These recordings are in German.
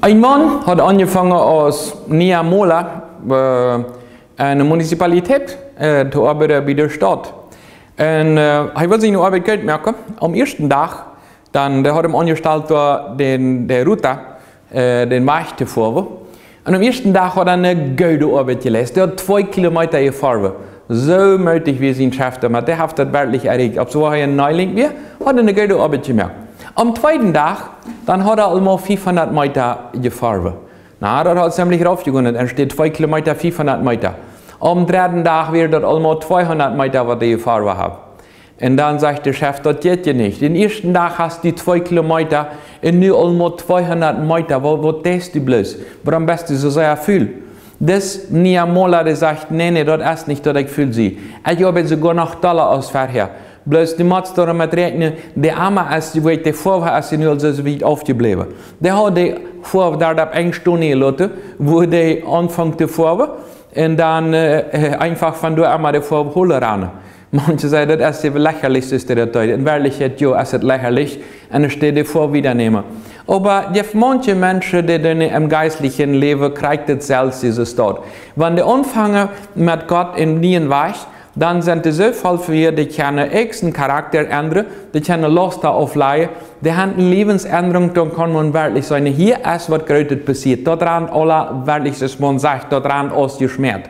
Ein Mann hat angefangen aus Niamola, eine Municipalität, zu arbeiten bei der Stadt. Und er wollte sich nur Arbeit Geld merken. Am ersten Tag, dann der hat ihm angestellt, der Router, den Weg zu fahren. Und am ersten Tag hat er eine gute Arbeit geleistet. Er hat 2 Kilometer gefahren. So mutig wie sein Chef, der hat das wirklich erregt. Ob so war er ein Neuling mehr, hat er eine gute Arbeit gemerkt. Am zweiten Tag, dann hat er einmal 500 Meter gefahren. Na, das hat ziemlich raufgegangen. Er steht 2 Kilometer, 500 Meter. Am dritten Tag wird das einmal 200 Meter, was er gefahren hat. Und dann sagt der Chef, das geht ja nicht. Den ersten Tag hast du 2 Kilometer und nu einmal 200 Meter. Was tust du bloß? Warum bist du so sehr viel? Das Niamola, der sagt, nee, das ist nicht, das ich fühle sie. Ich habe sogar noch Dollar aus vorher. Bloß du musst damit rechnen, der Arme ist, wo ich davor war, ist nur so weit aufgeblieben. Der hat die vor, da ab 1 Stunde gelassen, wo der anfängt zu fahren und dann einfach von der Arme davor holen ran. Manche sagen, das ist das lächerlichste der Zeit. In Wirklichkeit, ja, ist es lächerlich und ich stehe davor wieder nehmen. Aber manche Menschen, die im geistlichen Leben kriegen das selbst dieses dort. Wenn die anfangen mit Gott in den Weg, dann sind die so voll für ihr, die können einen Charakter ändern, die können Lust aufleihen, die haben eine Lebensänderung, dann kann man wirklich sagen, hier ist was Großes passiert, dort rennt alle wirklich, was man sagt, dort rennt alles geschmiert.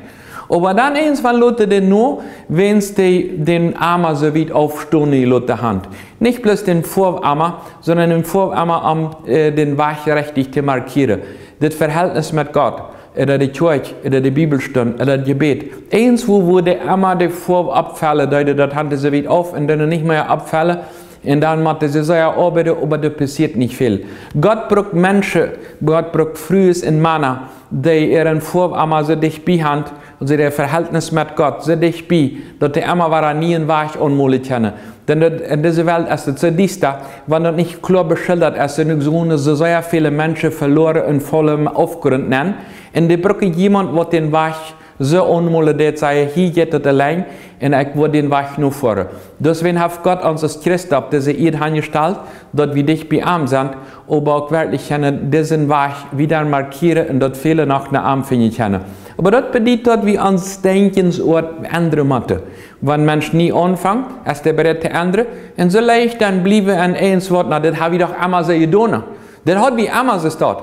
Aber dann irgendwann Leute den nur, wenn sie den Armer so weit aufstehen, die Leute Hand. Nicht bloß den Vorarmer, sondern den Vorarmer den Weg richtig zu markieren. Das Verhältnis mit Gott. Oder die Kirche, oder die Bibelstunde, oder das Gebet. Irgendwo, wo der Armer die Vorabfälle, das handelt sie weit auf und dann nicht mehr abfällen. Und dann macht sie so arbeiten, aber da passiert nicht viel. Gott braucht Menschen, Gott braucht Frühes in Männer, die ihren Vorarmer so dicht bei haben, also der Verhältnis mit Gott so dicht bei, dass die Armer war nie ein Weg unmöglich können. Denn in dieser Welt ist es so dichter, wenn das nicht klar beschildert ist, sind so sehr viele Menschen verloren und vollem Aufgrund nennen. Und die brauchen jemand, der den Weg so unmöglich ist, sagt, hier geht es allein und ich will den Weg nur fahren. Deswegen hat Gott uns als Christ auf diese Erde angestellt, dass wir dich bei Arm sind, aber auch wirklich diesen Weg wieder markieren und dass viele nach einem Arm finden können. Aber das bedeutet, dass wir uns Denkensort ändern müssen. Wenn Menschen nie anfangen, ist der bereit zu ändern, und so leicht dann bleiben an eins Wort, na, das habe ich doch einmal so getan. Das hat wie einmal so steht.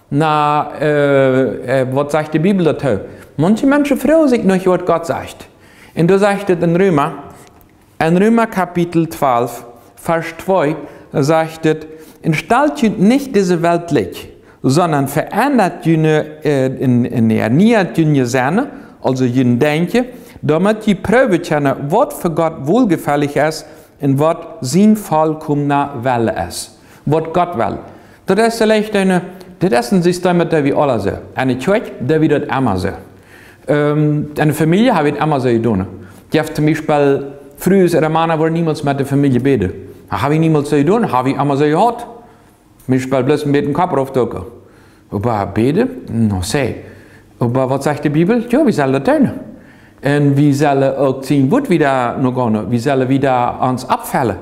Na, was sagt die Bibel dazu? Manche Menschen freuen sich nicht, was Gott sagt. Und du sagst es in Römer Kapitel 12, Vers 2, sagt es, und stellt nicht diese Welt licht, sondern verändert ernährt jene Sinne, also jene Denken, damit die Prüfe können, was für Gott wohlgefällig ist und was sein vollkommener Wille ist. Was Gott will. Das ist vielleicht das ist ein System, das wir alle sehen. Eine Kirche, das wir das immer sehen. Eine Familie habe ich immer so getan. Die haben zum Beispiel, früher ist Männer wohl niemals mit der Familie beten. Habe ich niemals so getan, habe ich immer so gehabt. Zum Beispiel bloß mit dem Kopf aufdrücken. Aber beten? No, sei. Aber was sagt die Bibel? Ja, wir sollen das tun. Und wir sollen auch sehen, was wieder noch gehen. Wir sollen wieder uns abfällen.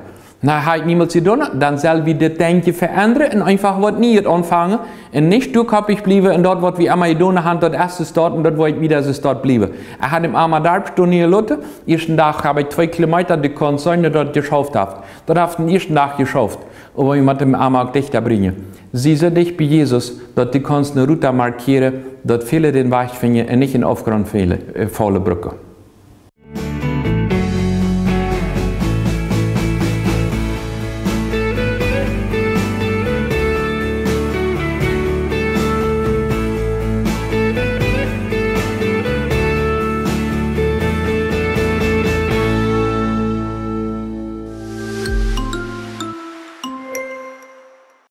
Na, habe ich niemals getan, dann soll wir das Denken verändern und einfach was nie anfangen. Und nicht durchkopfig bleiben und dort, was wir einmal getan haben, dort erst ist dort und dort, wo ich wieder ist dort bleiben. Er hat im Armer Stunde gelassen. Ersten Tag habe ich 2 Kilometer die Konzerne dort geschafft. Dort habe ich den ersten Tag geschafft. Aber ich mit dem Armer auch dichter bringen. Sie sind dich bei Jesus, dort die kannst eine Route markieren, dort viele den Weg finden und nicht in Aufgrund fallen Brücke.